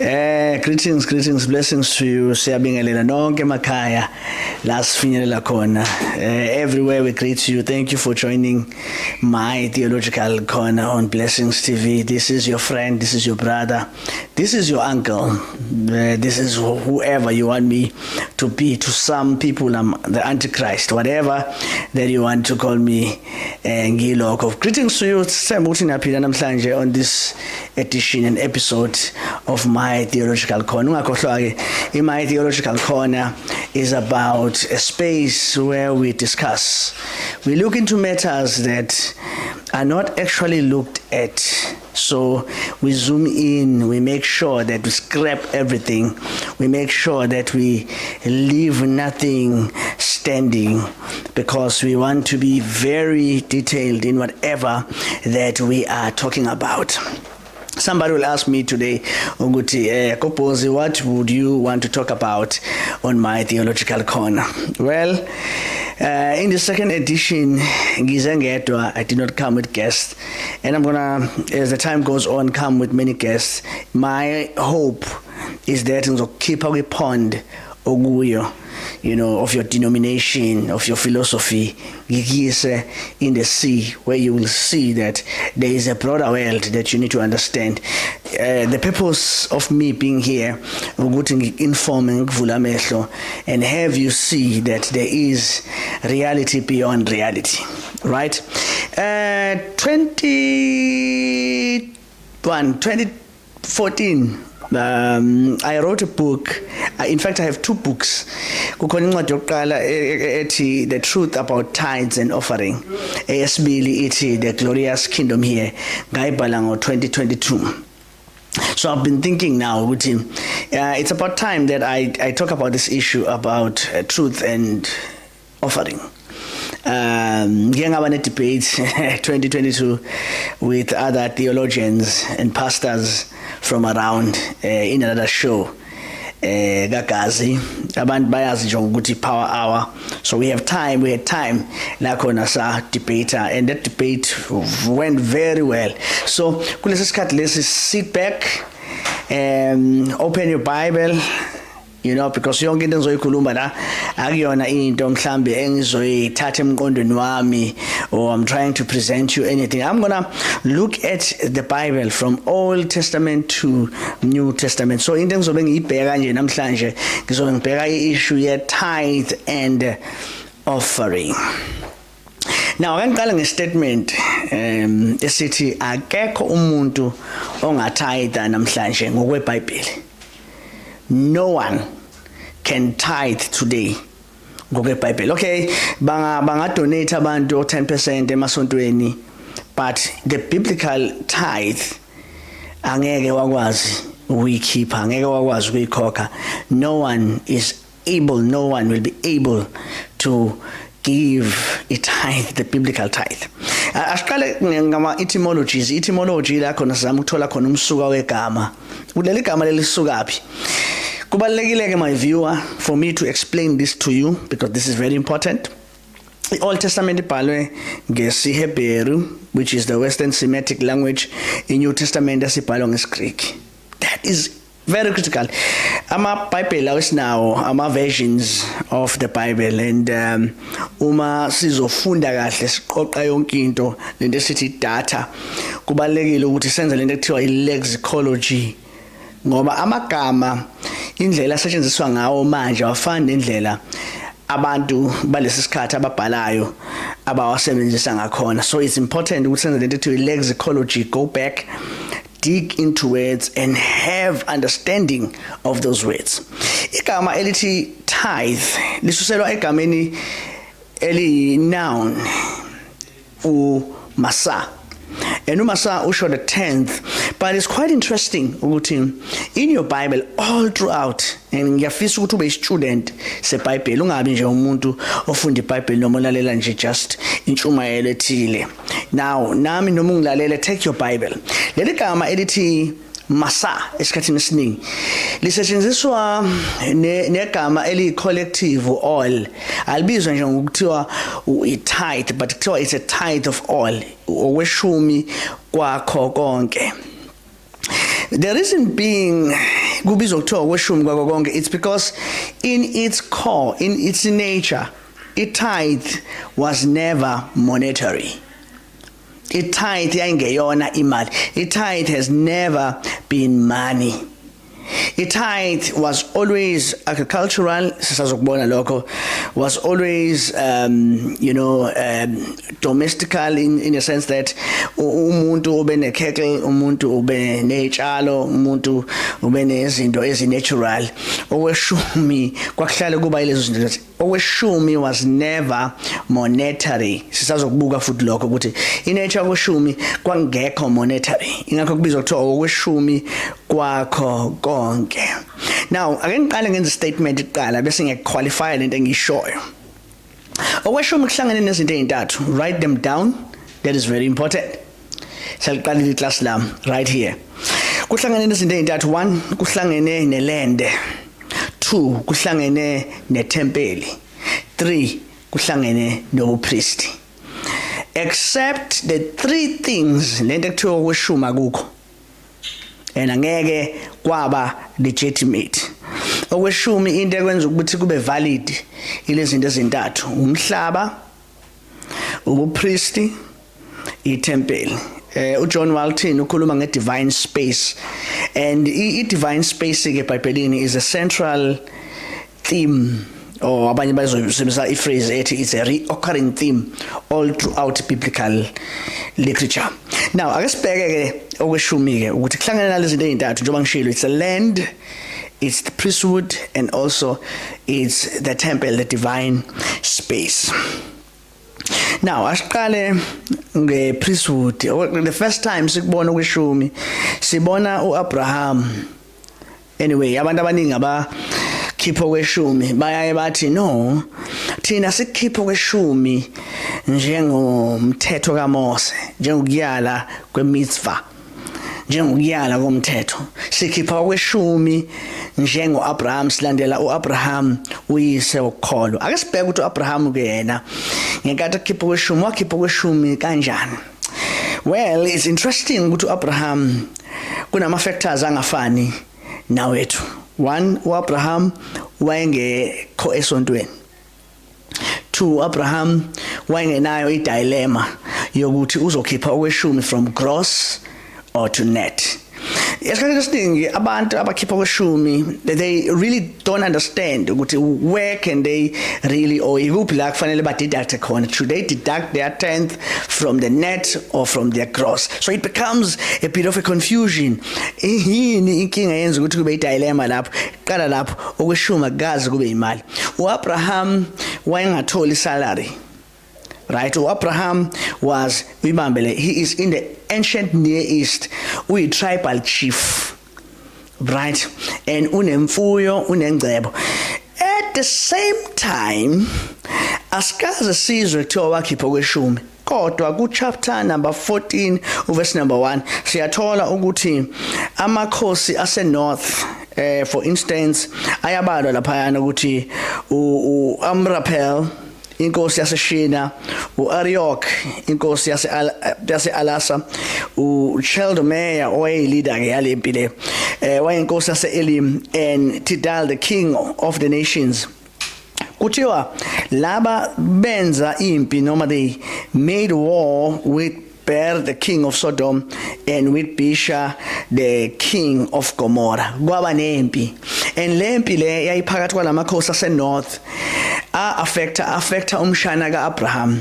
Greetings, blessings to you. Siyabingelela nonke emakhaya la sifinyelela khona. Everywhere we greet you. Thank you for joining my theological corner on Blessings TV. This is your friend, this is your brother, this is your uncle. This is whoever you want me to be. To some people, I'm the Antichrist, whatever that you want to call me. Ngilokho. Greetings to you. Sembuthin naphila namhlanje on this edition and episode of My Theological Corner. Ungakhohlwa-ke, My Theological Corner is about a space where we discuss. We look into matters that are not actually looked at. So we zoom in, we make sure that we scrap everything. We make sure that we leave nothing standing because we want to be very detailed in whatever that we are talking about. Somebody will ask me today, Kopozi, what would you want to talk about on My Theological Corner? Well, in the second edition, I did not come with guests, and I'm gonna, as the time goes on, come with many guests. My hope is that I'm gonna keep a pond oguyo, of your denomination, of your philosophy, in the sea, where you will see that there is a broader world that you need to understand. The purpose of me being here, informing and have you see that there is reality beyond reality, right? 2014, I wrote a book. In fact, I have two books. The Truth About Tithes and Offering. The Glorious Kingdom Here. 2022. So I've been thinking now with him. It's about time that I talk about this issue about truth and offering. Ngiyangaba debate 2022 with other theologians and pastors from around in another show. Gagazi abantu bayazi nje ukuthi power hour, so we had time la khona sa debate, and that debate went very well. So kulesi sikhathi lesi, sit back and open your Bible, because yonke into engizoyikhuluma la akuyona into mhlambe engizoyithatha emqondweni wami, or I'm trying to present you anything. I'm gonna look at the Bible from Old Testament to New Testament. So into engizobe ngiyibheka nje namhlanje, ngizobe ngibheka i-issue ye tithe and offering. Now ngiqala nge-statement esithi akekho umuntu ongathayitha namhlanje ngokweBhayibheli. No one can tithe today. Okay, banga donate abantu 10% emasontweni, but the biblical tithe angeke wakwazi ukuyikhipha, angeke wakwazi ukuyikhokha. No one will be able to give a tithe, the biblical tithe. Asiqale ngama etymologies. Etymology la khona sizama ukuthola khona umsuka wegama. Kuleli gama lelisukaphi? Kubalulekile, my viewer, for me to explain this to you because this is very important. The Old Testament ibhalwe ngesiHebheru, which is the Western Semitic language. In New Testament isibhalwa ngesiGreek. That is very critical. Bible is now versions of the Bible, and uma sizofunda kahle siqoqa yonke into lento esithi data, kubalekile ukuthi senze lento ekuthiwa i-lexicology, ngoba amagama indlela asetshenziswa ngawo manje awafani nendlela abantu balesi sikhathi ababhalayo abawasebenzisa ngakhona. So it's important ukuthi senze lento ekuthiwa i-lexicology, go back, dig into words and have understanding of those words. Igama elithi tithe lisuselwa egameni eli-noun umasa, and umasa usho the 10th. But it's quite interesting ukuthi in your Bible all throughout, and ngiyafisa ukuthi ube student seBhayibheli, ungabi nje umuntu ofunda iBhayibheli noma ulalela nje just intshumayelo ethile. Now nami noma ungilalela, take your Bible. Leli gama elithi masa esikhathini esiningi lisetshenziswa negama eli-collective all, alibizwa nje ngokuthiwa i-tithe, but kuthiwa it's a tithe of all, okweshumi kwakho konke. The reason being kubizwa kuthiwa okweshumi kwako konke, it's because in its core, in its nature, i-tithe was never monetary. I-tithe yayingeyona imali. I-tithe has never been money. I-tithe was always agricultural, sisazokubona lokho, was always domestical in a sense that umuntu ube nekhettle, umuntu ube netshalo, umuntu ube nezinto ezi-natural. Okweshumi kwakuhlale kuba ilezo zinto. Okweshumi was never monetary. Sisazokubuka futhi lokho ukuthi inature kweshumi kwangekho monetary. Ingakho kubizwa kuthiwa okweshumi kwakho konke. Now ake ngiqale ngenza statement iqala bese ngiyaqualify lento engishoyo. Okweshumi kuhlangene nezinto ezintathu. Write them down. That is very important. Saliqalile iclass lami right here. Kuhlangene nezinto ezintathu. 1 kuhlangene neland. 2 kuhlangene netempeli. 3 kuhlangene nobupriest. Except the 3 things lento ekuthiwa okweshumi akukho. Angeke kwaba legitimate. Okweshumi into ekwenza ukuthi kube valid ilezi zinto ezintathu: umhlaba, ubupriest, itempeli. uJohn Walton ukhuluma nge-divine space, and i-divine space ke eBhayibhelini is a central theme, or abanye bazosebenzisa iphrase ethi it's a recurring theme all throughout biblical literature. Now ake sibheke ke okweshumi ke ukuthi kuhlangana nalezi zinto ezintathu njengoba ngishilo, it's a land, it's the priesthood, and also it's the temple, the divine space. Now asiqale ngepriesthood. The first time sikubona okweshumi sibona uAbraham. Anyway, abantu abaningi abakhipha okweshumi bayaye bathi no, thina sikhipha okweshumi njengomthetho kaMose, njengokuyala kwemitzvah, njengokuyala komthetho. Sikhipha okweshumi njengoAbraham, silandela uAbraham uyise wokholwa. Ake sibheke ukuthi uAbraham ke yena ngenkathi ekhipha okweshumi wakhipha okweshumi kanjani. Well, it's interesting ukuthi uAbraham kunama factors angafani nawethu. 1, uAbraham wayengekho esontweni. 2, Abraham wayengenayo idilemma yokuthi uzokhipha okweshumi from gross or to net. Esikhathini esiningi abantu abakhipha okweshumi, they really don't understand ukuthi where can they really, or ikuphi la kufanele ba deduct khona. Should they deduct their 10th from the net or from their gross? So it becomes a bit of a confusion. Yini inkinga yenza ukuthi kube idilemma lapho? Qala lapho okweshumi akazi kube imali. uAbraham wayengatholi salary. Right, Abraham was, he is in the ancient Near East, we tribal chief, right, and unemfuyo unengcebo. At the same time, asikaze sizwe kuthiwa wakhipha okweshumi, kodwa ku chapter number 14 verse number 1 siyathola ukuthi amakhosi ase north, for instance, ayabalwa laphayana ukuthi uAmraphel inkosi yaseShina, uAriok inkosi yase-Alasa, uCheldomeya owayeyileader ke yalempi le, wayinkosi yase-Elim, and Tidal the king of the nations. Kuthiwa laba benza impi noma they made war with Ber the king of Sodom and with Bisha the king of Gomorrah. Kwaba nempi, and lempi le yayiphakathi kwalamakhosi ase-north affecta umshana kaAbraham,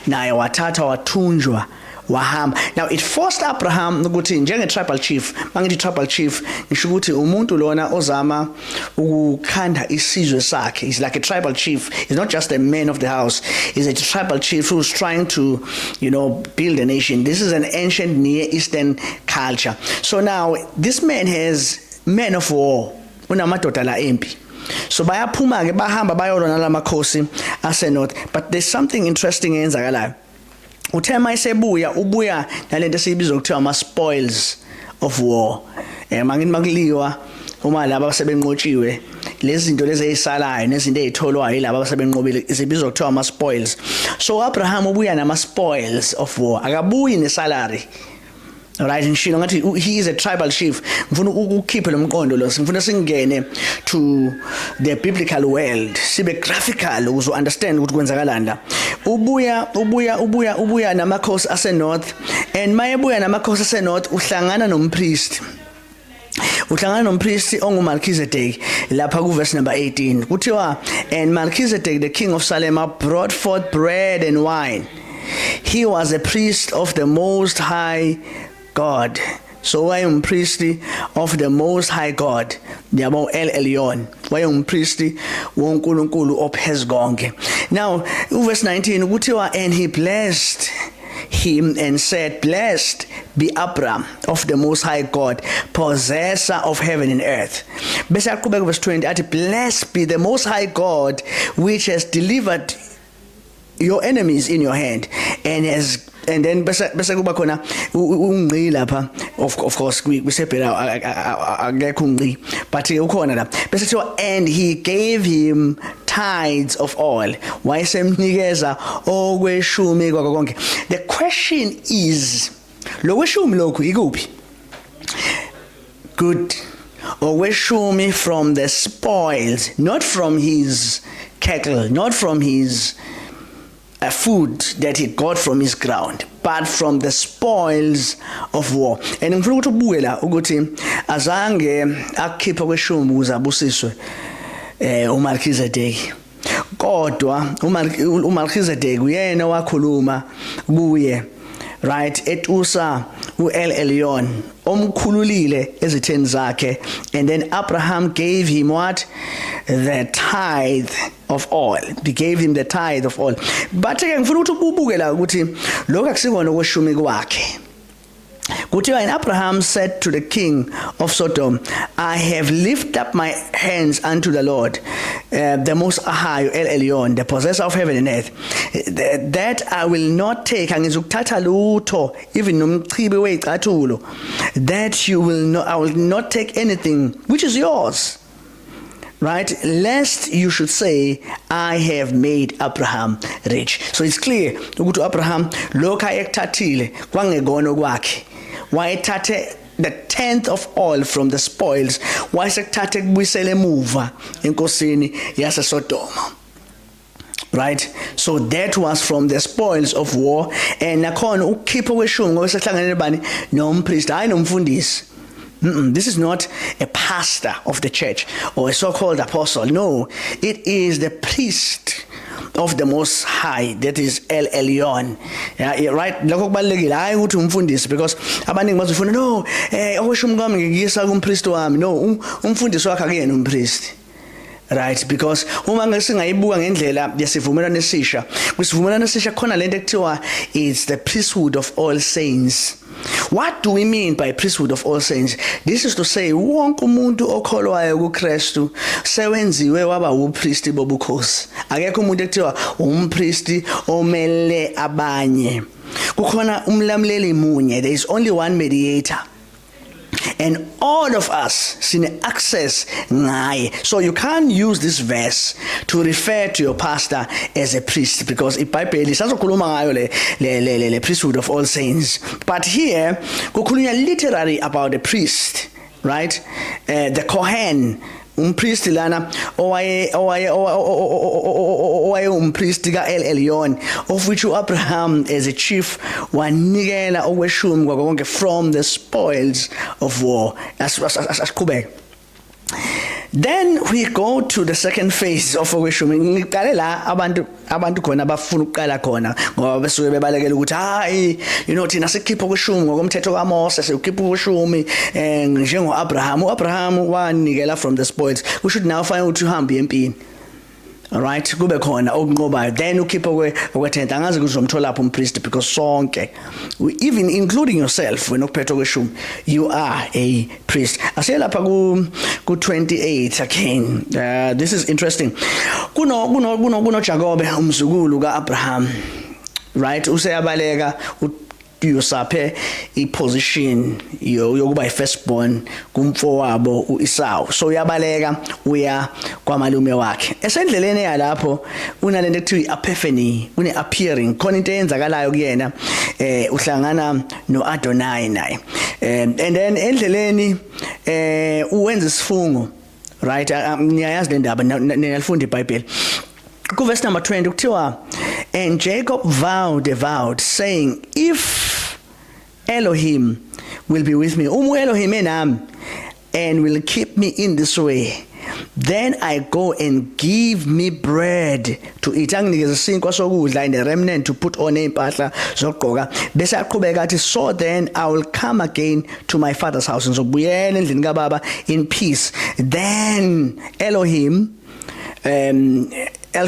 naye wathatha wathunjwa wahamba. Now it forced Abraham ukuthi njenge-tribal chief, mangithi tribal chief ngisho ukuthi umuntu lona ozama ukukhanda isizwe sakhe. He's like a tribal chief. He's not just a man of the house. He's a tribal chief who's trying to, build a nation. This is an ancient Near Eastern culture. So now this man has men of war, unamadoda la empi. So bayaphuma ke bahamba bayolona lamakhosi ase-north. But there's something interesting eyenzakalayo. Uthema ubuya nalento esiyibiza ukuthiwa ama-spoils of war. Mangithi makuliwa uma laba abasebenqotshiwe, lezi zinto lezi ezisalayo nezinto ezitholwayo yilabo abasebenqobile zibizwa ukuthiwa ama-spoils. So Abraham ubuya nama-spoils of war, akabuyi ne-salary. Right, ngishilo ngathi he is a tribal chief. Ngifuna ukukhiphe lo mqondo lo. Ngifuna singene to the biblical world. Sibe graphical ukuze understand ukuthi kwenzakalani la. Ubuya namakhosi ase north, and mayebuya namakhosi ase north uhlangana nompriest. Uhlangana nompriest onguMelchizedek lapha ku verse number 18. Kuthiwa, and Melchizedek the king of Salem brought forth bread and wine. He was a priest of the Most High God. So priest of the Most High God. Yabo El Elyon. Priest wonkulunkulu ophez konke. Now, verse 19, kuthiwa, and he blessed him and said, blessed be Abram of the Most High God, possessor of heaven and earth. Bese aqhubeka verse 20 athi, blessed be the Most High God, which has delivered your enemies in your hand, and then bese kuba khona ungqi lapha, of course kwisebhela akekho ungqi, but ukhona la bese kuthiwa, and he gave him tithes of oil. Wayesemnikeza okweshumi kwakho konke. The question is, lo kweshumi lokhu ikuphi? Good. Okweshumi from the spoils, not from his cattle, not from his food that he got from his ground, but from the spoils of war. And ngifuna ukuthi ubuke la ukuthi azange akukhipha kweshumi ukuze abusiswe uMelchizedek, kodwa uMelchizedek uyena wakhuluma kuye, right, etusa uEl Elyon omkhululile ezitheni zakhe, and then Abraham gave him what? The tithe of oil. He gave him the tithe of oil. But ke ngifuna ukuthi ubuke la ukuthi lokho akusikona okweshumi kwakhe. Kuthiwa, and Abraham said to the king of Sodom, I have lifted up my hands unto the Lord, the Most High, El Elyon, the possessor of heaven and earth, that I will not take, angizukuthatha lutho, even nomchibi weyicathulo, that I will not take anything which is yours. Right? Lest you should say, I have made Abraham rich. So it's clear ukuthi Abraham lokho ayekuthathile kwangekona kwakhe. Wayethathe the 10th of oil from the spoils. Wayesekuthathe kubuyisele emuva enkosini yase Sodoma. Right? So that was from the spoils of war, and nakhona ukukhipha kweshumi ngoba sehlanganele bani nompriest hayi nomfundisi. This is not a pastor of the church or a so-called apostle. No, it is the priest of the Most High, that is El Elyon. Yeah, right? Lokho kubalekile hayi ukuthi umfundisi, because abaningi bazofuna no okweshumi kwami ngiyisa kumpriest wami. No, umfundisi wakhe akuyena umpriest. Right, because uma ngesingayibuka ngendlela yesivumelwano esisha, kwisivumelwano esisha khona lento ekuthiwa it's the priesthood of all saints. What do we mean by priesthood of all saints? This is to say wonke umuntu okholwayo kuKristu sewenziwe waba upriest bobukhosi. Akekho umuntu ekuthiwa umpriest omele abanye. Kukhona umlamleli munye. There is only one mediator. And all of us sine access ngaye. So you can't use this verse to refer to your pastor as a priest, because iBhayibheli sazokhuluma ngayo le priesthood of all saints. But here kukhulunywa literally about the priest, right? The Kohen, umpriest lana owaye umpriest ka El Elyon, of which Abraham as a chief wanikela okweshumi kwakonke from the spoils of war. Asiqhubeke. Then we go to the second phase of okweshumi. Ngiqale la abantu khona bafuna ukuqala khona ngoba besuke bebalekela ukuthi hayi thina sikhipha okweshumi ngokomthetho kaMose, sikhipha okweshumi njengo Abraham wanikela from the spoils. We should now find ukuthi uhambe empini. All right, kube khona okunqobayo, then ukhipha okwe-10th. Angazi ukuthi uzomthola lapho umpriest, because sonke, even including yourself, when ukuphethe okweshumi, you are a priest. Asiye lapha ku 28 again. This is interesting. Kuno Jacob umzukulu kaAbraham, right? Useyabaleka usaphe iposition yokuba ifirstborn kumfowabo uEsau. So uyabaleka uya kwamalume wakhe. Esendleleni yalapho unalento ekuthiwa epiphany, une-appearing, khona into eyenzakalayo kuyena, uhlangana no-Adonai naye. And then endleleni uwenza isifungo, right? Niyayazi le ndaba, niyalifunda iBhayibheli. Verse number 20 kuthiwa, and Jacob vowed saying, if Elohim will be with me, Elohim enami, and will keep me in this way, then I go and give me bread to eat. Anginikeza isinkwa sokudla and a remnant to put on impahla zokugqoka. Bese aqhubeka athi, so then I will come again to my father's house. Ngizobuyela endlini kababa in peace. Then Elohim Elohim El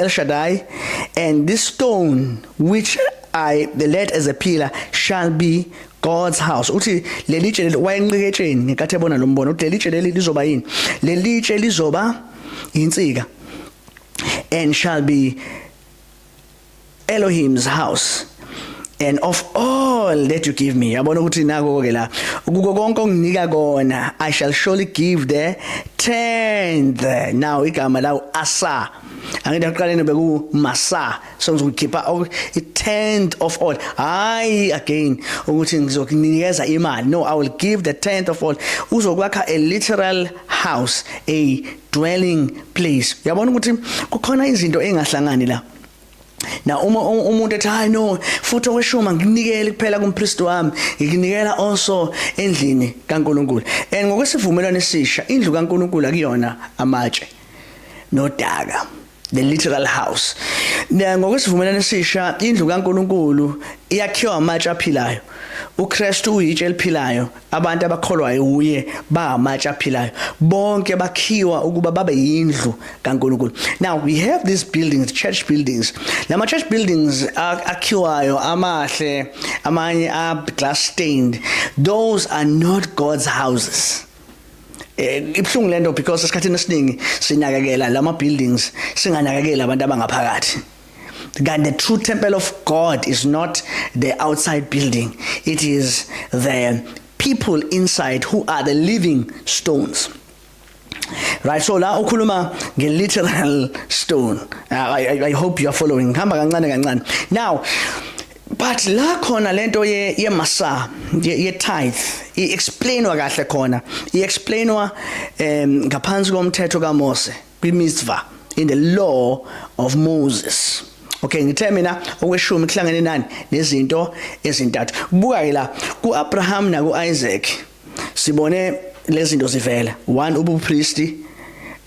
Shaddai, and this stone which I led as a pillar shall be God's house. Uthi lelitshe wayenqiketsheni ngenkathi ebona lo mbono uthi lelitshe leli lizoba yini? Lelitshe lizoba insika, and shall be Elohim's house. And of all that you give me, yabona ukuthi nako ke la kuko konke onginika kona, I shall surely give the 10th. Now igama lawo asa, angida kuqaleni beku masa, so ngizokhipha a 10th of all. Hayi again ukuthi ngizokunikeza imali. No, I will give the 10th of all. Uzokwakha a literal house, a dwelling place. Yabona ukuthi kukhona izinto engahlangani la. Now umuntu ethi hayi no futhi okweshuma nginikele kuphela kumpriest wami, nginikela also endlini kaNkulunkulu. And ngokwesivumelwano esisha indlu kaNkulunkulu akuyona amatshe nodaka, the literal house. Ngokwesivumelwano esisha indlu kaNkulunkulu iyakhiwa amatshe aphilayo. uKristu uyitshe eliphilayo, abantu abakholwayo uye ba amatshe aphilayo, bonke bakhiwa ukuba babe yindlu kaNkulunkulu. Now we have these buildings, church buildings. Lama church buildings akhiwayo amahle, amanye are glass stained. Those are not God's houses. Ibhlungu lento because esikhathini esiningi sinakekela lama buildings singanakekela abantu abangaphakathi. God, the true temple of God is not the outside building. It is the people inside who are the living stones. Right, so la ukhuluma nge-literal stone. I hope you are following. Hamba kancane kancane. Now, but la khona lento ye masa, ye tithe, i-explainwa kahle khona. I-explainwa ngaphansi komthetho kaMose, kwi-mitzvah, in the law of Moses. Okay, ngithe mina okweshumi kuhlangene nani nezinto ezintathu. Buka la kuAbraham na kuIsaac sibone lezinto zivela. 1 ubupriesti,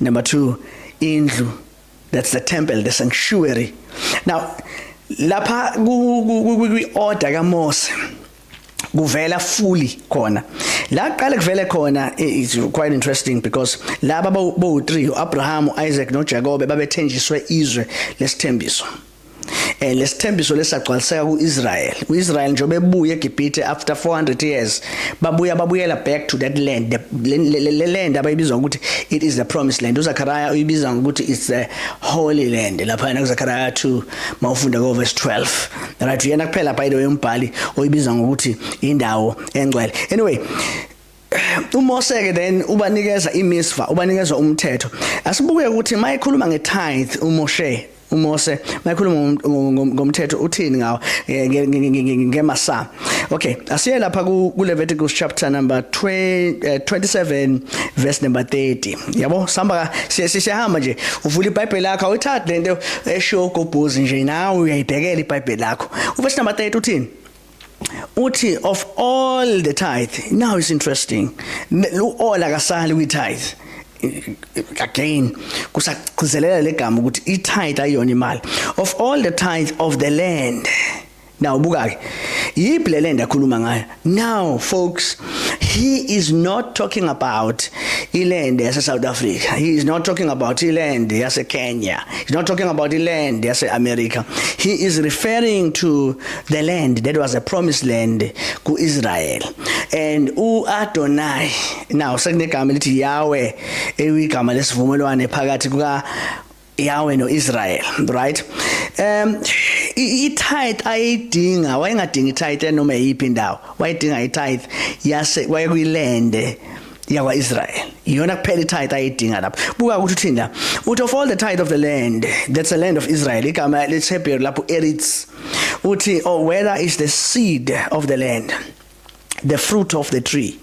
number 2 indlu, that's the temple, the sanctuary. Now lapha ku-order kaMose kuvela fully khona. La qale kuvele khona is quite interesting because laba bo-3 uAbraham, uIsaac noJakobe babethenjiswe izwe lesithembiso. Lesithembiso lesagcwaliseka kuIsrael. uIsrael njengoba ebuya eGibhithe after 400 years babuyela back to that land. Le land abayibiza ukuthi it is the promised land. uZakhariah uyibiza ukuthi it's the holy land. Lapha na kuZakhariah 2 mawufunda ku verse 12. Right, uyena kuphela by the way umbhali oyibiza ngokuthi indawo engcwele. Anyway, uMose ke then ubanikeza imisva, ubanikeza umthetho. Asibuke ukuthi mayikhuluma ngetithe uMose mayikhuluma ngomthetho uthini ngawo ngemasa. Okay, asiye lapha ku Leviticus chapter number 27 verse number 30. Yabo samba siyahamba nje uvula iBhayibheli lakho uyithatha lento esho gobhozi nje nawe uyayibhekela iBhayibheli lakho. Verse number 30 uthini? Uthi of all the tithe. Now it's interesting. All akasali kwi-tithe. Again kusagcizelela legama ukuthi i-tithe ayona imali. Of all the tithe of the land. Now buka ke yiphi le land akhuluma ngayo. Now folks, he is not talking about iland yase South Africa. He is not talking about iland yase Kenya. He's not talking about iland yase America. He is referring to the land that was a promised land ku Israel. And uAdonai, now sekunegama lithi Yahweh, igama lesivumelwano phakathi kuka Yahweh no Israel, right? i-tithe ayidinga wayengadinga i-tithe noma yiphi indawo wayedinga i-tithe yase wayekuyilende yakwa-Israel iyona kuphela i-tithe ayidinga lapho buka ukuthi uthini la uthi of all the tithe of the land that's the land of Israel igama leHebrew lapho eretz uthi or whether is the seed of the land the fruit of the tree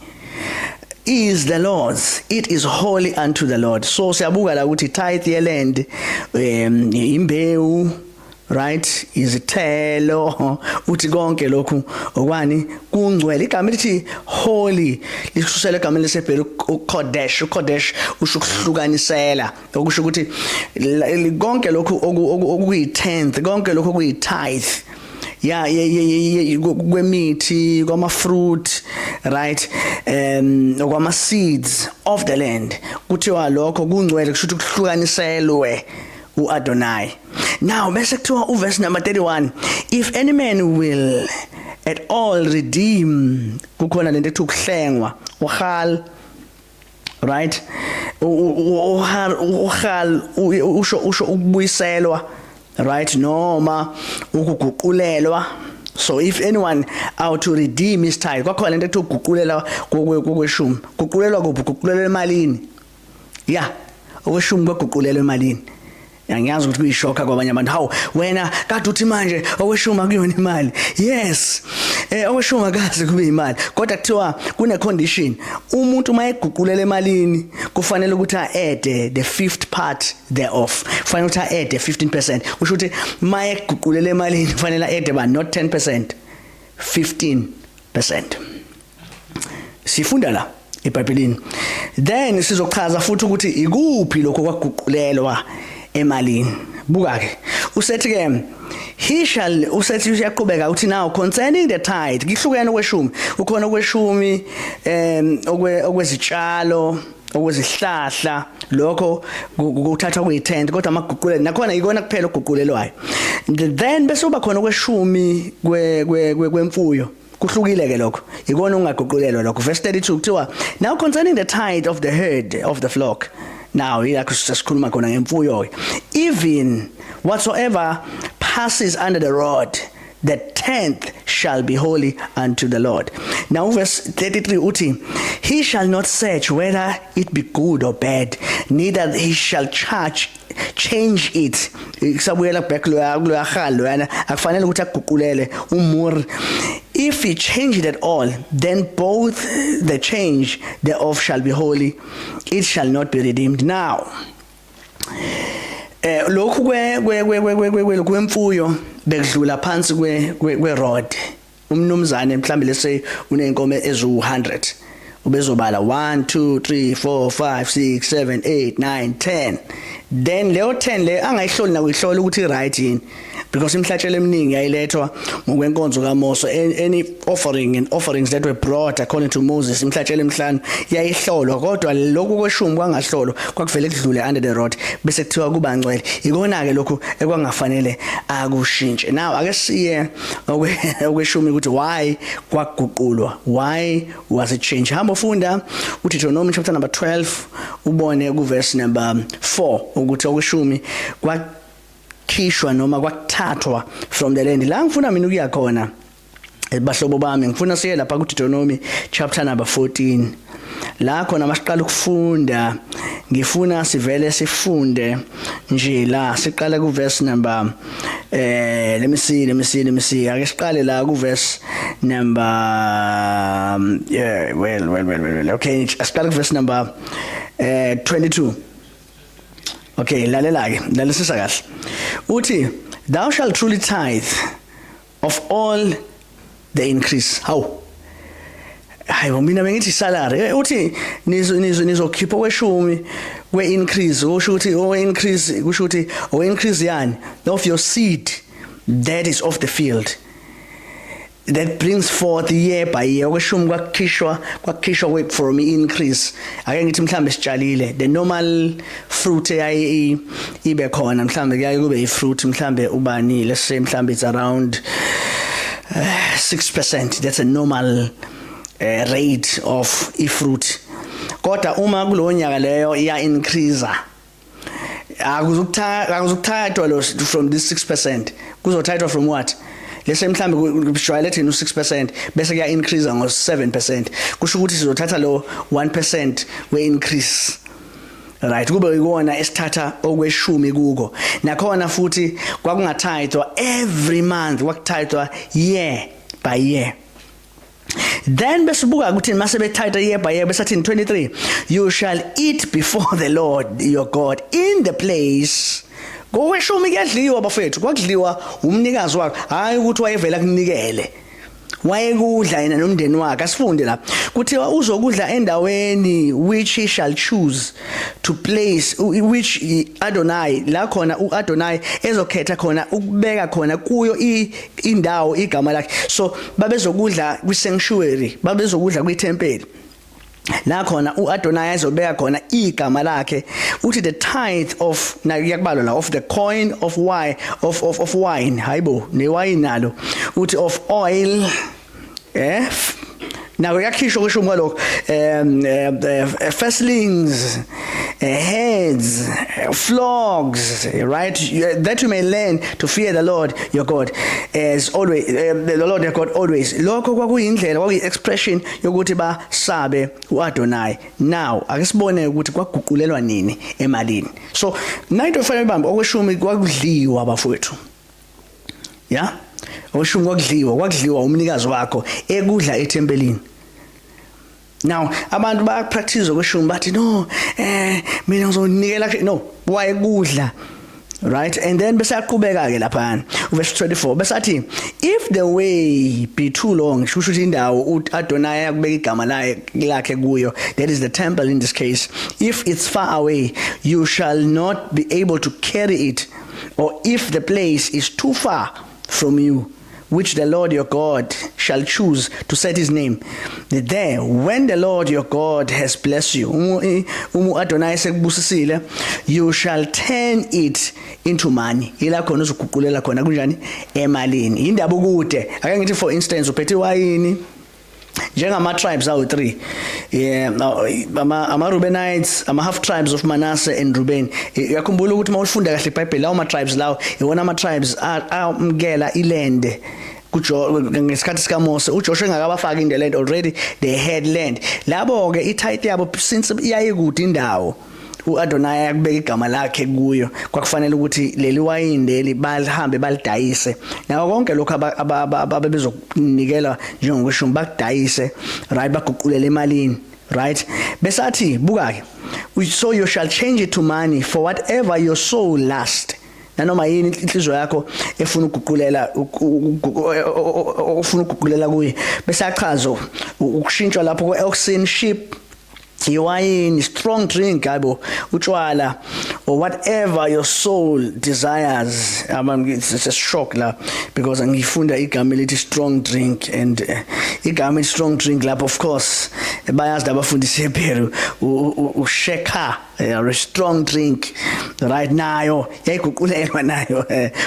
is the Lord's, it is holy unto the Lord. So siyabuka la ukuthi tithe yeland imbewu right izithelo uthi konke lokhu okwani kungcwele igama lithi holy lisusela igama lesebhelu ukodesh usho ukuhlukanisela okusho ukuthi konke lokhu okuyi-10th konke lokhu okuyi-tithe yeah kwemithi kwama fruit right okwama seeds of the land kuthiwa lokho kungcwele kusho ukuthi kuhlukaniselwe uAdonai. Now bese kuthiwa uverse number 31 if any man will at all redeem kukhona lento ethi ukuhlengwa uhal right uhal usho ukubuyiselwa right noma ukuguqulelwa. So if anyone out to redeem his tithe kwakhona lento ethi ukuguqulela kokweshumi guqulelwa kuphi guqulelwa emalini yeah okweshumi kwaguqulelwa emalini Angiyazi ukuthi kuyishoka kwabanye abantu hawu wena kade uthi manje okweshuma kuyona imali yes okweshuma kaze kube imali kodwa kuthiwa kune condition umuntu mayeguqulela emalini kufanele ukuthi add the fifth part thereof kufanele ukuthi add 15% usho ukuthi mayeguqulela emalini kufanele add ba not 10% 15% sifunda la eBhayibhelini then sizochaza futhi ukuthi ikuphi lokho kwaguqulelwa emalini buka ke usethi ke he shall usethi uyaqhubeka uthi now concerning the tithe kihlukene okweshumi ukhona okweshumi okwezitshalo okwezihlahla lokho kuthathwa kuyi-10 kodwa amaguqulelo nakhona ikona kuphela oguqulelwayo then bese uba khona okweshumi kwemfuyo kuhlukile ke lokho ikona ungaguqulelwa lokho verse 32 kuthiwa now concerning the tithe of the herd of the flock now yilakho sesikhuluma khona ngemfuyo even whatsoever passes under the rod the 10th shall be holy unto the Lord. Now verse 33 uthi he shall not search whether it be good or bad neither he shall change it isabuyela back loyahalo yana akufanele ukuthi aguqulele umur if he change it at all then both the change thereof shall be holy it shall not be redeemed. Now lokhu kwemfuyo bekudlula phansi kwerod umnumzane mhlambe lese unenkomo ezu100 ubezobala 1 2 3 4 5 6 7 8 9 10 then leyo 10 le angayihloli nakuyihlola ukuthi right yini because imhlatshelo eminingi yayilethwa ngokwenkonzo kaMose any offering and offerings that were brought according to Moses imhlatshelo emihlanu yayihlolwa kodwa lokhu kweshumi kwangahlolwa kwakuvele kudlule under the rod bese kuthiwa kuba ngcwele ikona ke lokhu ekwangafanele akushintshe. Now ake siye okweshumi ukuthi why kwaguqulwa why was it changed hamba ufunda uDeuteronomy chapter number 12 ubone ku verse number 4 ukuthi okweshumi kwakhishwa noma kwathathwa from the land la ngifuna mina ukuya khona bahlobo bami ngifuna siye lapha ku Deuteronomy chapter number 14 la khona masiqala ukufunda ngifuna sivele sifunde nje la siqala ku verse number let me see ake siqale la ku verse number okay siqala ku verse number 22 okay lalela ke lalisisa kahle uthi thou shalt truly tithe of all the increase how hayi mina bengithi salary uthi nizokhipha kweshumi increase usho ukuthi increase kusho ukuthi increase yani of your seed that is of the field that brings forth year by year okweshumi kwakhishwa from increase ake ngithi mhlambe sitshalile the normal fruit ibe khona mhlambe kuyaye kube ifruit mhlambe ubani let's say mhlambe it's around 6% that's a normal rate of ifruit kodwa uma kulonyaka leyo iya increase akuzukuthathwa lo from this 6% kuzothathwa from what? Lese mhlambe kujwayele thina u6% bese kuya increase ngo7%. Kusho ukuthi sizothatha lo 1% we increase. Right, kube ikona esithatha okweshumi kuko. Nakhona futhi kwakungathayithwa every month, kwakuthayithwa year by year. Then besibuka ukuthi mase bethayitha year by year besathi in 23, you shall eat before the Lord your God in the place. Ngokweshumi kuyadliwa bafethu, kwakudliwa umnikazi wakhe, hayi ukuthi wayevela kunikele. Wayekudla yena nomndeni wakhe. Asifunde la kuthiwa uzokudla endaweni which he shall choose to place, which Adonai la khona uAdonai ezokhetha khona ukubeka khona kuyo indawo igama lakhe. So babezokudla kwi-sanctuary, babezokudla kwithempeli. La khona uAdonai ezobeka khona igama lakhe. Uthi the tithe of na kuyakubalwa la of the coin of wine of wine, hayibo newine nalo. Uthi of oil, now yakhishwa kusho ngalokho firstlings, heads, flogs, right, that you may learn to fear the Lord your God as always, the Lord your God always. Lokho kwakuyindlela kwakuyi-expression yokuthi basabe uAdonai. Now akesibone ukuthi kwaguqulelwa nini emalini. So night of fanele bamba okweshumi kwakudliwa abafowethu, yeah, okweshumi kwakudliwa umnikazi wakho ekudla ethempelini. Now abantu ba practice okweshumi bathi no mina ngizonikela no wayekudla, right? And then besaqhubeka ke lapha verse 24 besathi if the way be too long, shusho ukuthi indawo uAdonai yakubeka igama lakhe kuyo, that is the temple in this case, if it's far away you shall not be able to carry it, or if the place is too far from you, which the Lord your God shall choose to set his name there, when the Lord your God has blessed you, Adonai sekubusisile, you shall turn it into money. Ila khona uzuguqulela khona kunjani emalini. Indaba ukude ake ngithi for instance uphethe wayini njengama tribes awu3, ama Reubenites, ama half tribes of Manasseh and Reuben. Yakhumbula ukuthi mawufunda kahle iBhayibheli lawo ama tribes lawo iwona ama tribes amkela iland ngesikhathi sikaMose. uJoshua engakabafaki in the land already they had land. Labo ke itithe yabo since iyayikude indawo uAdonai yakubeka igama lakhe kuyo, kwakufanele ukuthi leli wayini leli balihambe balidayise. Nawo konke lokho ababezokunikela njengokweshumi bakudayise, right, baguqulele emalini, right. Besathi buka ke, so you shall change it to money for whatever your soul lust. Nanoma yini inhliziyo yakho efuna ukuguqulela kuye. Bese achazo ukushintshwa lapho ku-oxen, sheep, wine, strong drink, utshwala, or whatever your soul desires. It's a shock la because ngifunda igama elithi strong drink, and igama strong drink lapho of course bayazi abafundisi ePeru usheka, a strong drink, right, nayo yayiguqulelwa nayo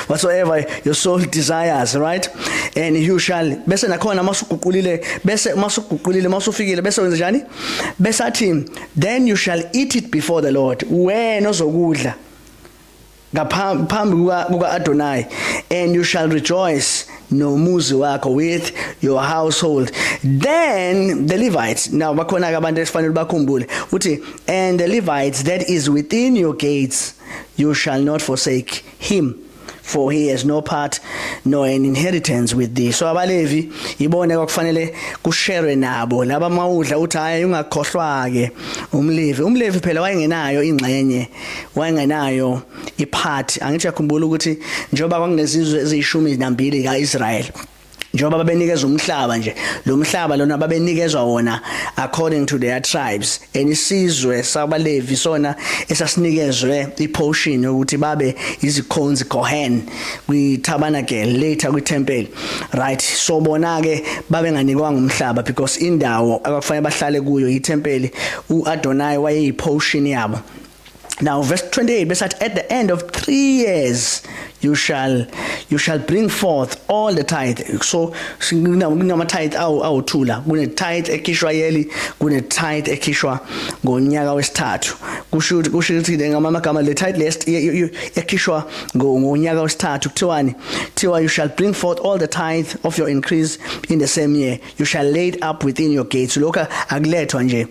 whatsoever your soul desires, right. And you shall bese nakhona masuguqulile, bese masuguqulile masufikile bese wenza njani? Bese athi then you shall eat it before the Lord, wena ozokudla ngaphambi kuka-Adonai, and you shall rejoice nomuzi wakho with your household. Then the Levites, now bakhona ke abantu esifanele bakhumbule uthi, and the Levites that is within your gates, you shall not forsake him, for he has no part nor an inheritance with thee. So abalevi ibone kwakufanele kushare nabo laba mawudla uthi hayi ungakhohlwa ke umlevi phela wayengenayo ingxenye, wayengenayo ipart. Angithi yakhumbula ukuthi njengoba kwakunezizwe eziyishumi kaIsrael, njengoba babenikezwa umhlaba nje, lo mhlaba lona babenikezwa wona according to their tribes, and isizwe sabalevi sona esasinikezwe iportion yokuthi babe izikhonzi Kohen kwi-tabernacle later kwi-temple, right. So bona ke babenganikwanga umhlaba because indawo akufanele bahlale kuyo iTempeli uAdonai wayeyiportion yabo. Now verse 28 says at the end of 3 years you shall bring forth all the tithe. So kunama tithe awu2 kune tithe ekhishwa yeli, kune tithe ekhishwa ngonyaka wesithathu. Kusho ukuthi ngamagama le tithe list ekhishwa ngonyaka wesithathu kuthiwani, kuthiwa you shall bring forth all the tithe of your increase in the same year, you shall lay it up within your gates. Lokho akulethwa nje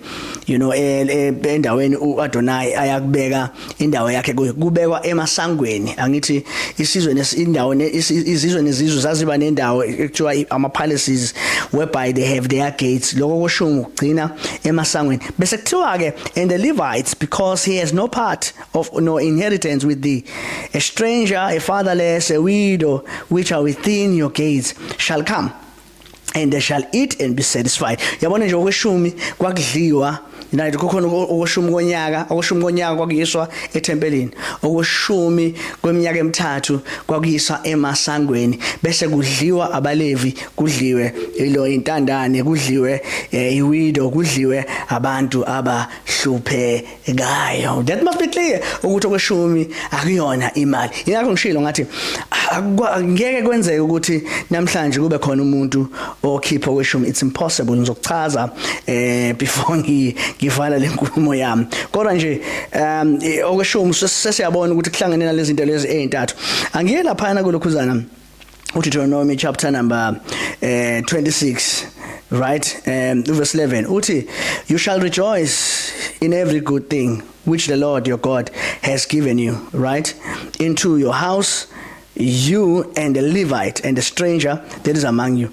endaweni uAdonai ayakubeka indawo yakhe kubekwa emasangweni. Angithi isizwe izizwe nezizwe zaziba nendawo ekuthiwa ama palaces whereby they have their gates. Lokho kusho ukugcina emasangweni. Bese kuthiwa ke, and the Levites, because he has no part of no inheritance with thee, a stranger, a fatherless, a widow, which are within your gates, shall come, and they shall eat and be satisfied. Yabona nje okweshumi kwakudliwa nayo kukhona okweshumi konyaka kwakuyiswa ethempelini, okweshumi kweminyaka emithathu kwakuyiswa emasangweni, bese kudliwa abalevi, kudliwe ilo intandane, kudliwe iwidow, kudliwe abantu abahluphekayo. That must be clear ukuthi okweshumi akuyona imali. Yingakho ngishilo ngathi ngeke kwenzeke ukuthi namhlanje kube khona umuntu okhipha okweshumi. It's impossible. Ngizokuchaza before ngivala lenkulumo yami. Kodwa nje okweshumi sesiyabona ukuthi kuhlangene nalezi zinto lezi ezintathu. Angiye lapha na kulokhuzana uDeuteronomy chapter number 26, right? Verse 11. Uthi, you shall rejoice in every good thing which the Lord your God has given you, right? Into your house, you and the Levite and the stranger that is among you.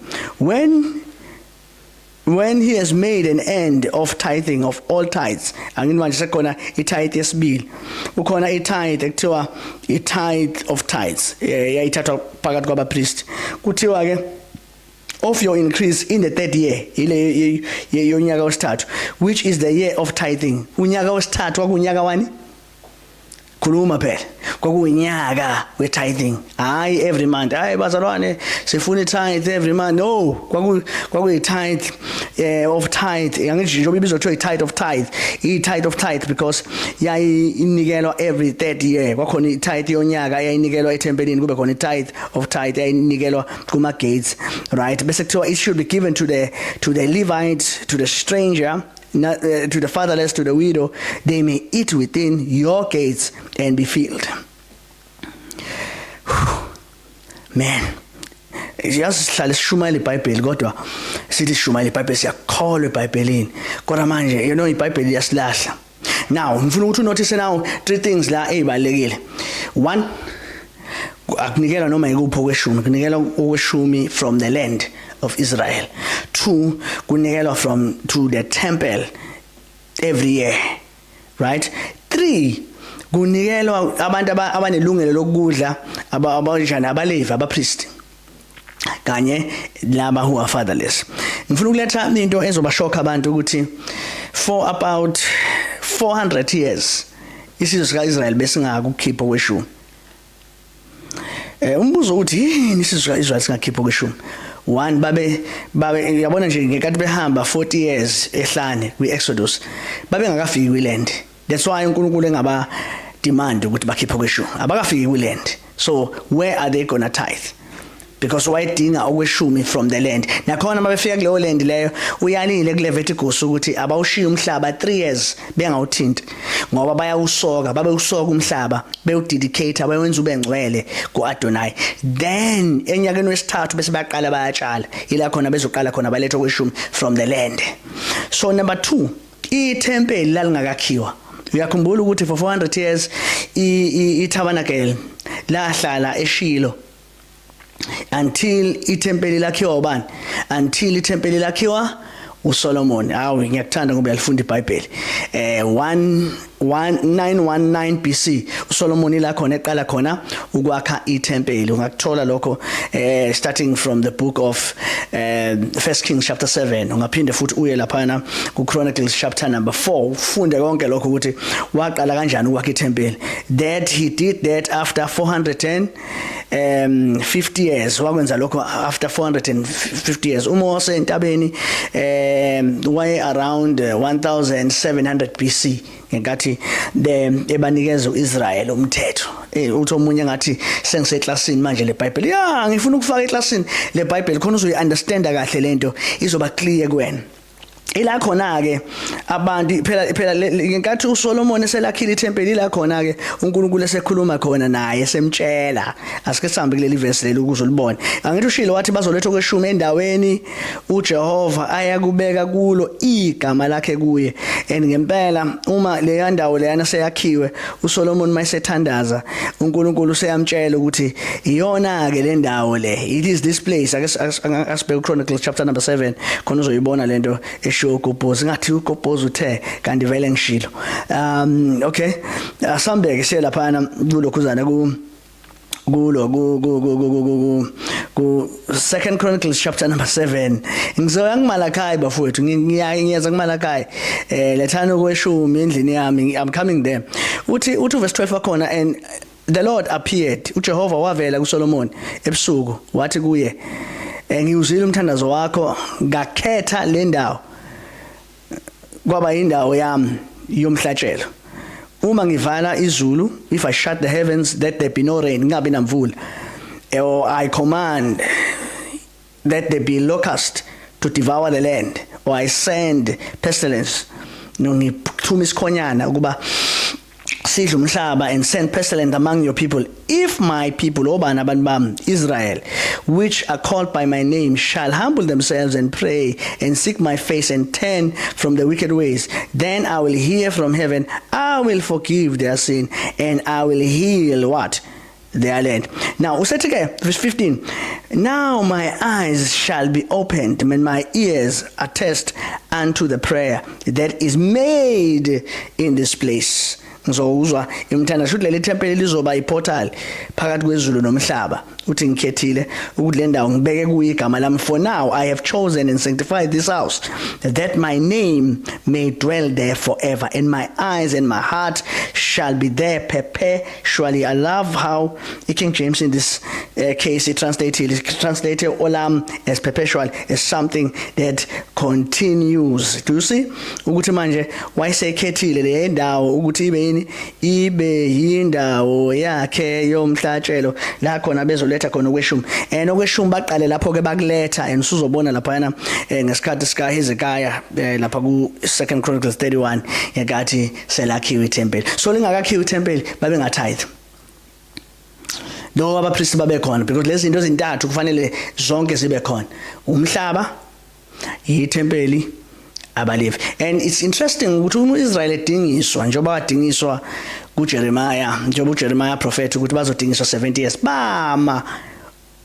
When he has made an end of tithing of all tithes, angini manje sekhona itithe yesibili, ukhona itithe ekuthiwa itithe of tithes, yayithathwa phakathi kwabapriest, kuthiwa ke of your increase in the third year, ile yonyaka wesithathu, which is the year of tithing. Unyaka wesithathu kwakunyaka wani? Khuluma phela. Kwakunyaka we tithing. Hayi every month. Hayi bazalwane sifuna tithe every month. No, kwakuyi tithe of tithe. Angithi nje ibizwa kuthiwa tithe of tithe. Tithe of tithe because yayinikelwa every third year. Kwakhona tithe yonyaka yayinikelwa ethempelini, kube khona tithe of tithe yayinikelwa kuma gates, right? Bese kuthiwa it should be given to the Levites, to the stranger, not, to the fatherless, to the widow, they may eat within your gates and be filled. Man, siyasihlala sishumayela iBhayibheli kodwa sithi sishumayela iBhayibheli siyakholwa eBhayibhelini kodwa manje iBhayibheli iyasilahla. Now ngifuna ukuthi unotice now three things la ezibalekile. One, akunikela noma ikuphi okweshumi, kunikela okweshumi from the land of Israel. Two, kunikelwa to the temple every year, right? Three, kunikelwa abantu abanelungelo lokudla abanjani, abalevi, abapriest kanye laba who are fatherless. Ngifuna ukuletha into ezobashokha abantu ukuthi for about 400 years isizwe sikaIsrael besingakukhipha okweshumi. Umbuzo uthi yini isizwe sikaIsrael singakhipha okweshumi? One, babe yabona nje ngekathi behamba 40 years ehlane kwi-Exodus babe ngakafiki kwiland. That's why uNkulunkulu engaba demand ukuthi bakhiphe okweshumi, abakafiki kwiland. So where are they gonna tithe? Because wayedinga okweshumi from the land. Nakhona mabefika kuleyo land leyo uyalile kuLeviticus ukuthi abawushiya umhlaba 3 years bengawuthinti ngoba bayawusoka, babewusoka umhlaba, bewudedicate, bayenza ube ngcwele kuAdonai. Then enyakeni wesithathu bese bayaqala bayatshala, ila khona bezoqala khona baletha okweshumi from the land. So number 2, iThempeli lalingakakhiwa. Uyakhumbula ukuthi for 400 years iTabernacle lahlala eShilo until iThempeli lakhiwa ubani? Until iThempeli lakhiwa uSolomon. Hawu ngiyakuthanda ngoba uyalifunda iBhayibheli. 919 BC uSolomon ila khona eqala khona ukwakha iThempeli. Ungakuthola lokho starting from the book of 1 Kings chapter 7. Ungaphinde futhi uye lapha ku Chronicles chapter number 4 ufunde konke lokho ukuthi waqala kanjani ukwakha iThempeli. That he did that after 450 years. Wakwenza lokho after 450 years. uMose entabeni way around 1700 BC ngenkathi ebanikeza uIsrael umthetho. Uthi omunye ngathi sengiseklasini manje leBhayibheli. Ya ngifuna ukufaka eklasini leBhayibheli khona uzoyi understand kahle lento izoba clear kuwena. ila khona ke abantu phela ngenkathi uSolomon eselakhile iThempeli ila khona ke uNkulunkulu esekhuluma khona naye semtshela asike sihambe kuleli verse leli ukuze ulibone angithi ushilo wathi bazoletha kweshumi endaweni uJehova ayakubeka kulo igama lakhe kuye and ngempela uma le ndawo leyana seyakhiwe uSolomon mayisethandaza uNkulunkulu useyamtshela ukuthi iyona ke le ndawo le it is this place asibheka Chronicles chapter number 7 khona uzoyibona lento esho uGobhozi ngathi uGobhozi uthe kanti vele ngishilo okay asambeke siya lapha kulokhuzana ku 2 Chronicles chapter number 7 ngizoya kuMalachi bafowethu ngiyeza kuMalachi lethana kweshumi endlini yami I'm coming there uthi verse 12 wakhona and the Lord appeared uJehova wavela kuSolomon ebusuku wathi kuye ngiyuzile umthandazo wakho ngakhetha le ndawo kwaba indawo yami yomhlatshelo uma ngivala izulu if I shut the heavens that there be no rain ngabe namvula or I command that there be locust to devour the land or I send pestilence ngithuma isikhonyana ukuba sidle umhlaba and send pestilence among your people if my people obana abantu bami Israel which are called by my name shall humble themselves and pray and seek my face and turn from the wicked ways then I will hear from heaven I will forgive their sin and I will heal what their land. Now usethi ke verse 15 now my eyes shall be opened and my ears attest unto the prayer that is made in this place. Ngizowuzwa imthanda shothi leli tempeli lizoba iportal phakathi kwezulu nomhlaba uthi ngikhethile ukuthi le ndawo ngibeke kuyi igama lami for now I have chosen and sanctified this house that my name may dwell there forever and my eyes and my heart shall be there perpetually. I love how King James in this case he translated olam as perpetual as something that continues. Do you see ukuthi manje wayesekhethile le ndawo ukuthi ibe yindawo yakhe yomhlatshelo la khona bezoletha khona okweshumi and okweshumi baqale lapho ke bakuletha and usuzobona lapha yana ngesikhathi sika Hezekiah lapha ku 2 Chronicles 31 yakathi selakhiwe iThempeli so lingakakhiwe iThempeli babe ngatithe lo abapriest babe khona because lezi zinto ezintathu kufanele zonke zibe khona umhlaba iThempeli abalive and it's interesting ukuthi uIsrael edingiswa njengoba wadingiswa kuJeremiah njengoba uJeremiah prophet ukuthi bazodingiswa 70 years bama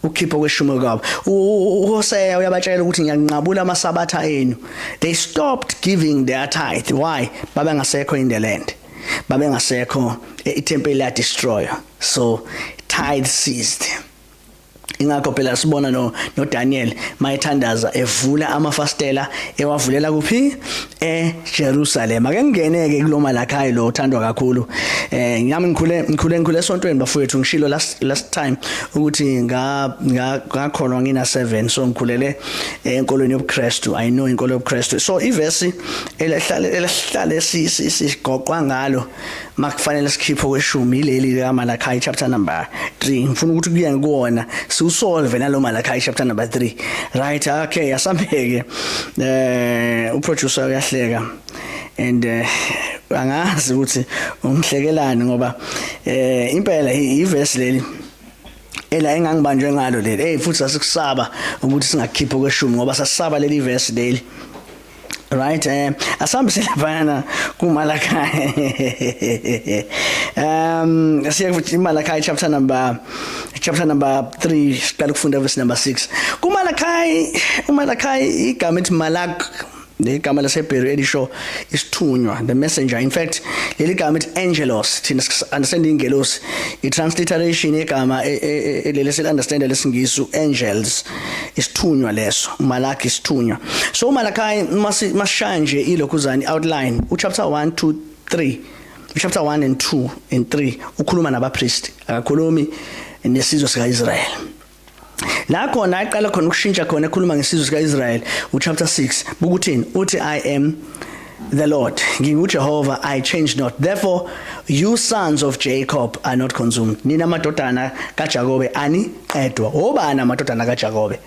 ukhipho kweshumi kwabo uHosea uyabatshela ukuthi ngiyanqabula amasabatha enu they stopped giving their tithe why babengasekho in the land babengasekho iThempeli la destroy so tithe ceased ingakho phela sibona no Daniel mayithandaza evula amafastela ewavulela kuphi eJerusalem ake ngeneke kuloMalachi lo uthandwa kakhulu ngiyami ngikhule esontweni bafowethu ngishilo last time ukuthi ngakholwa ngina 7 so ngikhulele enkolweni yobuKristu I know inkolo yobuKristu so iverse elahlale sigoqwa ngalo makufanele sikhipho kweshumi leli kaMalachi chapter number 3 ngifuna ukuthi kuye ngikuona usolve nalo Malachi chapter number 3 right okay asambeke uproducer uyahleka and angazi ukuthi umhlekelani ngoba impela iverse leli ela engangibanjwe ngalo leli futhi asikusaba ukuthi singakhipha kweshumi ngoba sasaba leli verse leli right asambise lapha kuMalachi siya Malachi chapter number 3 siqala ukufunda verse number 6 kuMalachi igama ethi Malak igama laseBheri elisho isithunywa the messenger in fact leli gama ethi angelos thina understand ingelos i-transliteration yegama leli understand lesingisi angels isithunywa leso Malaki isithunywa so Malachi masishanje ilokhuzani outline chapter 1 to 3 chapter 1 and 2 and 3 ukhuluma nabapriest akakhulumi nesizwe sikaIsrael la khona aqala khona ukushintsha khona ekhuluma ngesizwe sikaIsrael chapter 6 bukuthini uthi I am the Lord nginguJehova I change not therefore you sons of Jacob are not consumed nina madodana kaJakobe aniqedwa obani amadodana kaJakobe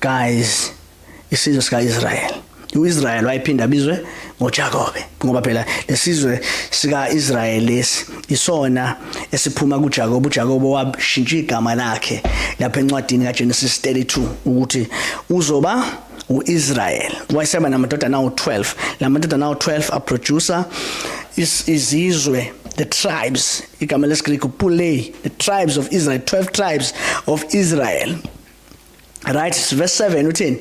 guys isizwe sikaIsrael uIsrael wayiphinda bizwe ngoJakobe ngoba phela lesizwe sika Israel lesi isona esiphuma kuJakobe uJakobe washintsha igama lakhe lapha encwadini kaGenesis 32 ukuthi uzoba uIsrael wayeseba namadodana awu12 lamadodana awu12 a producer izizwe the tribes igama lesiGreek upulei the tribes of Israel 12 tribes of Israel. Right, verse 7 uthini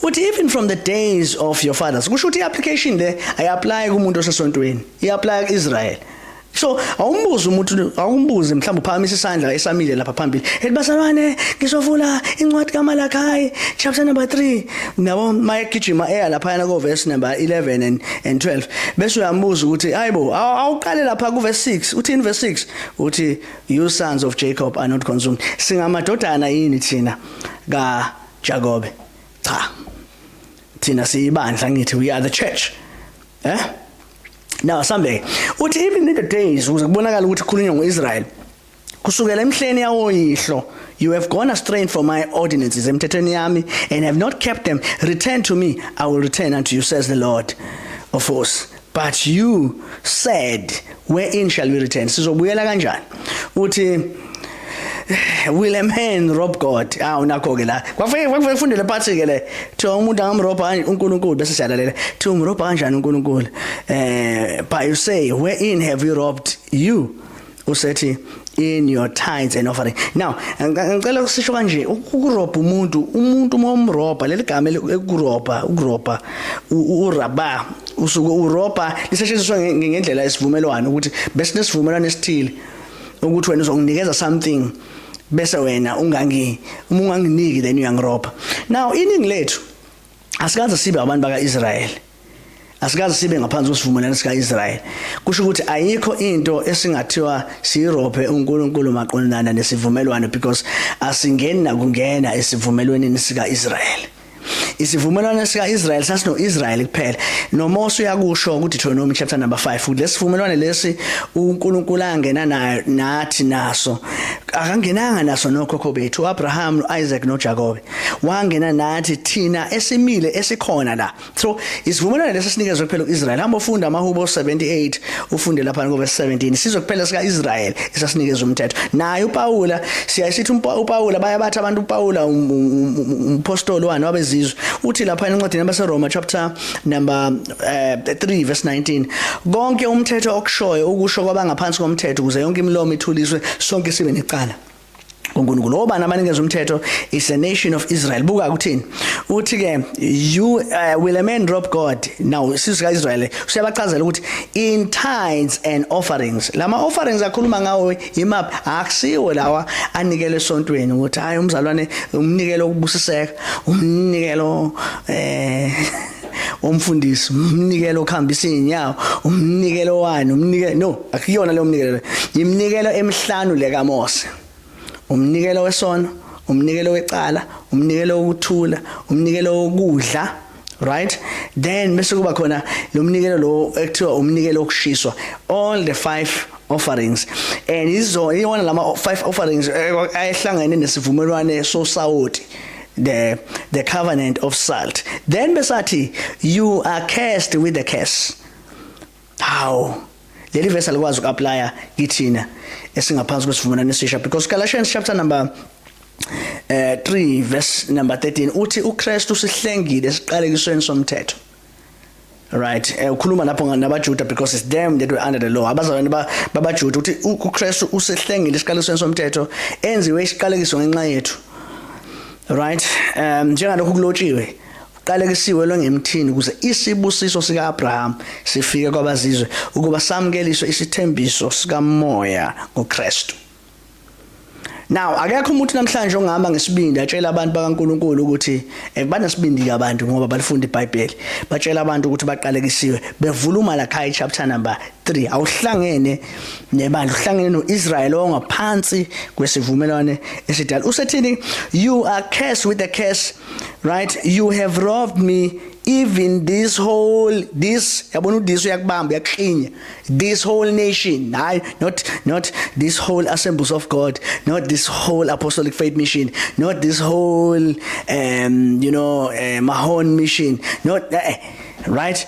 uthi even from the days of your fathers kusho ukuthi iapplication le ayiapply kumuntu osesontweni iapply kuIsrael. So awumbuze mhlawumbe uphakamisa isandla esamile lapha phambili ethi bazalwane ngisofuna incwadi kaMalachi chapter number 3 nabo mayegijima lapha yana ku verse number 11 and 12 bese uyambuza ukuthi hayibo awuqale lapha ku verse 6 uthi in verse 6 uthi you sons of Jacob are not consumed singamadodana yini thina ka Jacob cha thina siyibandla ngithi we are the church Now Sunday uthi even in the days ukuze kubonakala ukuthi khulunywa ngoIsrael kusukela emhleni yawoyihlo you have gone astray from my ordinances emthethweni yami and have not kept them return to me I will return unto you says the Lord of hosts but you said wherein shall we return sizobuyela kanjani uthi will a man rob God nakho ke la kwafundele phathi ke le thi umuntu angamroba uNkulunkulu bese siyalalela thi umroba kanjani uNkulunkulu but you say wherein have we robbed you usethi in your tithes and offering. Now ngicela ukusisho kanje ukuroba umuntu momroba leli gama ukuroba uraba usuke uroba lisetshenziswa ngendlela esivumelwano ukuthi bese nesivumelwano esithile ukuthi wena uzonginikeza something bese wena unganginiki then uyangiroba. Now iningi lethu asikaze sibe abantu baka Israel asikaze sibe ngaphansi kwesivumelwano sika Israel kusho ukuthi ayikho into esingathiwa siyirobe uNkulunkulu maqondana nesivumelwano because asingeni nakungena esivumelwaneni sika Israel. Isivumelwano sika Israel sasino Israel kuphela noMose uyakusho ukuthi Deuteronomy chapter number 5 lesivumelwano lesi uNkulunkulu angena nayo nathi naso akangenanga naso nokhokho bethu Abraham noIsaac noJacob wangena nathi thina esimile esikhona la. So isivumelwano lesi sinikezwe kuphela uIsrael hamba ufunda amaHubo 78 ufunde lapha ku verse 17 sizokuphela sika Israel esasinikezwe umthetho naye uPaula siyasithi uPaula bayabathi abantu uPaula umpostoli wani wabezizwe uthi lapha encwadini yabaseRoma chapter number 3 verse 19 konke umthetho okushoyo ukusho kwabangaphansi komthetho ukuze yonke imilomo ithuliswe sonke sibe necala uNkulunkulu obani abanikeza umthetho is a nation of Israel buka kuthini uthi ke you will a man rob God. Now sisika Israel usiyabachazela ukuthi in tithes and offerings lama offerings akhuluma ngawo imaphi akusiwo lawa anikele esontweni ukuthi hayi umzalwane umnikelo ukubusiseka umnikelo umfundisi umnikelo okhambisa inyawo umnikelo wani umnikelo no akuyona le umnikelo imnikelo emihlanu leka Mose umnikelo wesono umnikelo wecala umnikelo wokuthula umnikelo wokudla right then bese kuba khona lo mnikelo lo ekuthiwa umnikelo wokushiswa all the 5 offerings and iwona lama 5 offerings ayehlangene nesivumelwano sosawoti the covenant of salt then besathi you are cursed with the curse. How leli verse alikwazi ukuapply kithina esingaphansi kwesivumelwano esisha because Galatians chapter number 3 verse number 13 uthi uKristu sihlengile esiqalekisweni somthetho. Right ukhuluma lapho nabaJuda because it's them that were under the law abazalwane babaJuda uthi uKristu usihlengile esiqalekisweni somthetho enziwe isiqalekiso ngenxa yethu. Right njengalokho kulotshiwe qalekisiwe lo ngemthini ukuze isibusiso sika Abraham sifike kwabazizwe ukuba samkeliswe isithembiso sika moya ngoKristu. Now akekho umuntu namhlanje ongahamba ngesibindi atshela abantu bakaNkuluNkulu ukuthi banesibindi abantu ngoba balifunda iBhayibheli batshela abantu ukuthi baqalekisiwe bevula uMalachi chapter number 3 awuhlangene nebandla uhlangene noIsrael ongaphansi kwesivumelwano esidala usethini you are cursed with the curse right you have robbed me even this yabona this uyakubamba uyakhinya, this whole nation, not this whole Assemblies of God, not this whole Apostolic Faith Mission, not this whole Mahon mission, not right,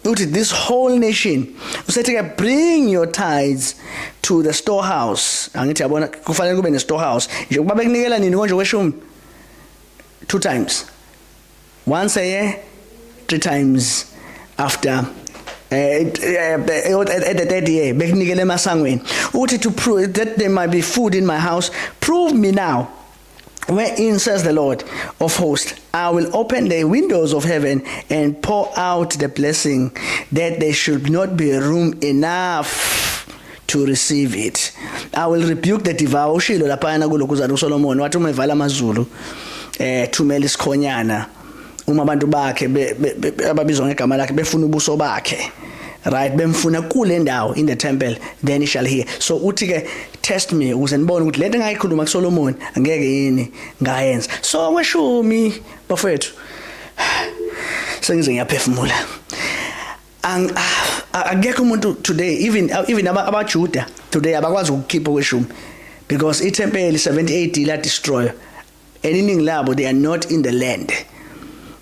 this whole nation. Usethi bring your tithes to the storehouse. Angithi yabona kufanele kube ne storehouse. Nje kuba bekunikela nini konje kweshumi? 2 times. Once a year, 3 times after at the 3rd year. Bekunikela emasangweni. Uthi to prove that there might be food in my house, prove me now. Wherein says the Lord of hosts, I will open the windows of heaven and pour out the blessing, that there should not be room enough to receive it. I will rebuke the devourer. Ushilo laphana kulokuzana uSolomon wathi uma evala amazulu thumela isikhonyana uma abantu bakhe ababizwa ngegama lakhe befuna ubuso bakhe, right, bemfuna kule ndawo in the temple, then he shall hear. So uthi ke test me ukuze nibone ukuthi lento engayikhuluma kuSolomon angeke yini ngayenza. So kweshumi bafethu sengize ngiyaphefumula. Akekho umuntu today, even abaJuda today abakwazi ukukhipha kweshumi because iTemple 70 AD la destroy, anything labo they are not in the land.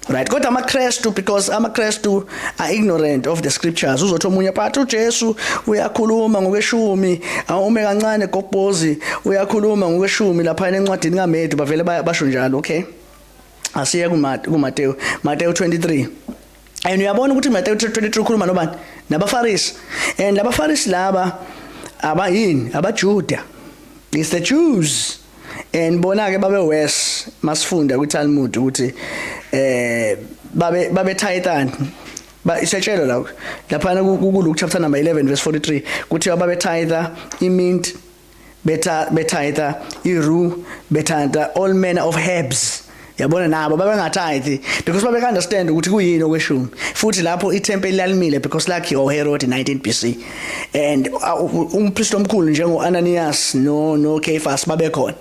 Right, kodwa amaKristu, because amaKristu are ignorant of the scriptures. Uzothi omunye phathi uJesu uyakhuluma ngokweshumi, awume kancane gobhozi uyakhuluma ngokweshumi lapha encwadini kaMatthew, bavele basho njalo. Okay, asiye kuMateyu 23. And uyabona ukuthi Matthew 23 ukhuluma nobani? NabaFarisi. And labaFarisi laba abayini? AbaJuda. It's the Jews. And bona ke babe west masifunda kuTalmud ukuthi babe tithani isitshelo lapha kuLuke chapter number 11 verse 43 kuthi babe titha imint betitha iru betitha all manner of herbs. Yabona nabo babengathithi because babe understand ukuthi kuyini okweshumi, futhi lapho iTemple lalimile because lakhiwa uHerod 19 BC, and umpriest omkhulu njengo Ananias no Caiaphas babekhona.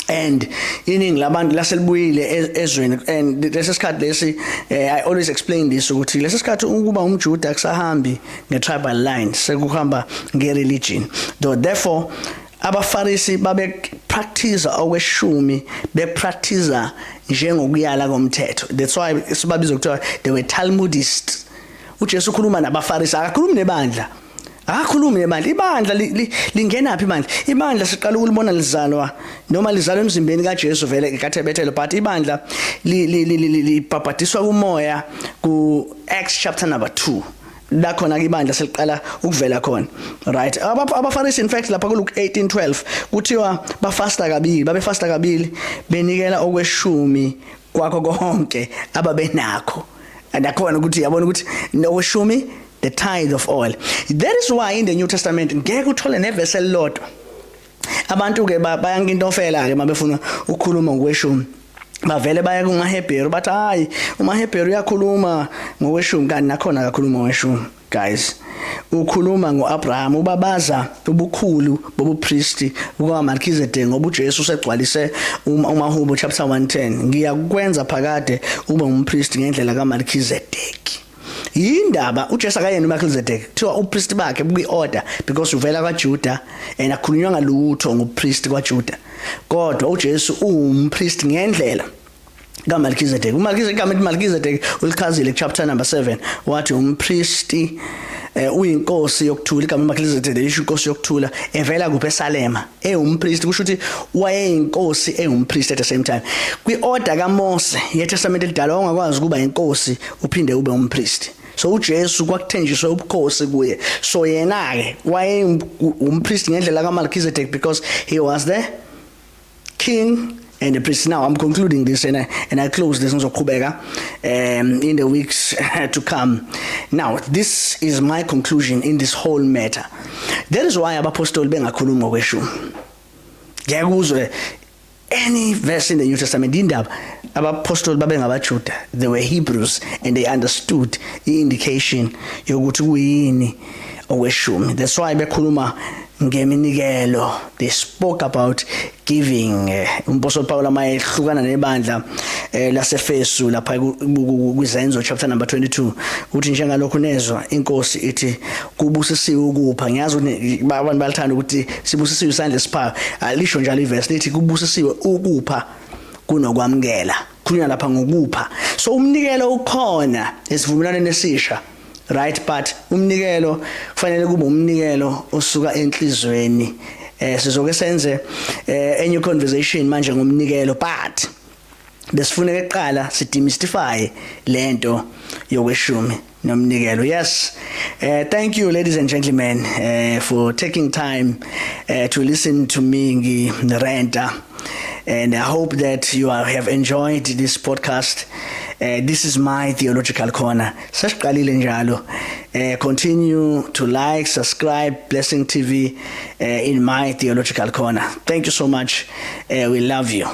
And iningi labantu laselibuyile ezweni, and lesikhathi lesi I always explain this ukuthi lesikhathi ukuba umJuda akusahambi ngetribal line, sekuhamba ngereligion. Therefore abaFarisi babe practice okweshumi, be practice njengokuyala komthetho. That's why sibabiza ukuthiwa they were Talmudists. uJesu ukhuluma nabaFarisi, akakhulumi nebandla. Akakhulumi nebandla. Ibandla lingena phi ibandla? Ibandla siqala ukulibona lizalwa noma lizalwa emzimbeni kaJesu vele kaThebethelo, but ibandla libhabhadiswa kumoya ku Acts chapter number 2. La khona ke ibandla seliqala ukuvela khona, right? AbaFarisi in fact lapha kuLuke 18:12 kuthiwa bafasta kabili benikela okweshumi kwakho konke ababenakho. And akhona ukuthi yabona ukuthi nokweshumi the tithe of oil. That is why in the New Testament ngeke uthole neverse elilodwa abantu ke bayangintofela ke mabefuna ukukhuluma ngokweshumi, bavele baya kumaHebheru bathi hayi umaHebheru uyakhuluma ngokweshumi, kanti nakhona akakhuluma ngokweshumi. Guys, ukhuluma ngoAbraham, ubabaza ubukhulu bobupriesti bukaMelchizedek ngoba uJesu usegcwalise uMahubo chapter 110, ngiyakwenza phakade ube umpriesti ngendlela kaMelchizedek. Yindaba uJesu akayena uMelchizedek kuthiwa upriest bakhe buyi-order because uvela kwaJuda and akhulunywa ngalutho ngopriest kwaJuda, kodwa uJesu umpriest ngendlela kaMelchizedek. uMelchizedek ulichazile chapter number 7 wathi umpriesti uyinkosi yokuthula. Igama uMelchizedek lisho inkosi yokuthula, evela kuphi? eSalema, umpriest, kusho ukuthi wayeyinkosi umpriest at the same time. Kwi-order kaMose yeTestament elidala ongakwazi ukuba inkosi uphinde ube umpriest. So uJesu kwakuthenjiswa ubukhosi kuye, so yena ke waye umpriest ngendlela kaMelchizedek because he was the king and the priest. Now I'm concluding this and I close this ngizoqhubeka in the weeks to come. Now this is my conclusion in this whole matter. That is why abapostoli bengakhuluma ngokweshumi. Ngiyakuzwe any verse in the New Testament indaba abapostoli babengabaJuda, they were Hebrews and they understood the indication yokuthi kuyini okweshumi. That's why bekhuluma ngeminikelo. They spoke about giving. Umphostoli Paul mayehlukana nebandla laseFesu lapha kwizenzo chapter number 22 uthi njengalokho nezwa inkosi ithi kubusisiwe ukupha. Ngiyazi ukuthi abantu balithanda ukuthi sibusisiwe isandla sipha. Alisho njalo iverse lithi kubusisiwe ukupha kunokwamkela. Kunya lapha ngokupha. So umnikelo ukhona esivumelwaneni esisha. Right, but umnikelo kufanele kube umnikelo osuka enhlizweni. Sizoke senze enye conversation manje ngomnikelo, but besifuneka eqala sidemystify lento yokweshumi nomnikelo. Yes, thank you ladies and gentlemen for taking time to listen to me ngirenta, and I hope that you have enjoyed this podcast. This is my Theological Corner. Sasiqalile njalo. Continue to like, subscribe Blessing TV in my Theological Corner. Thank you so much. We love you.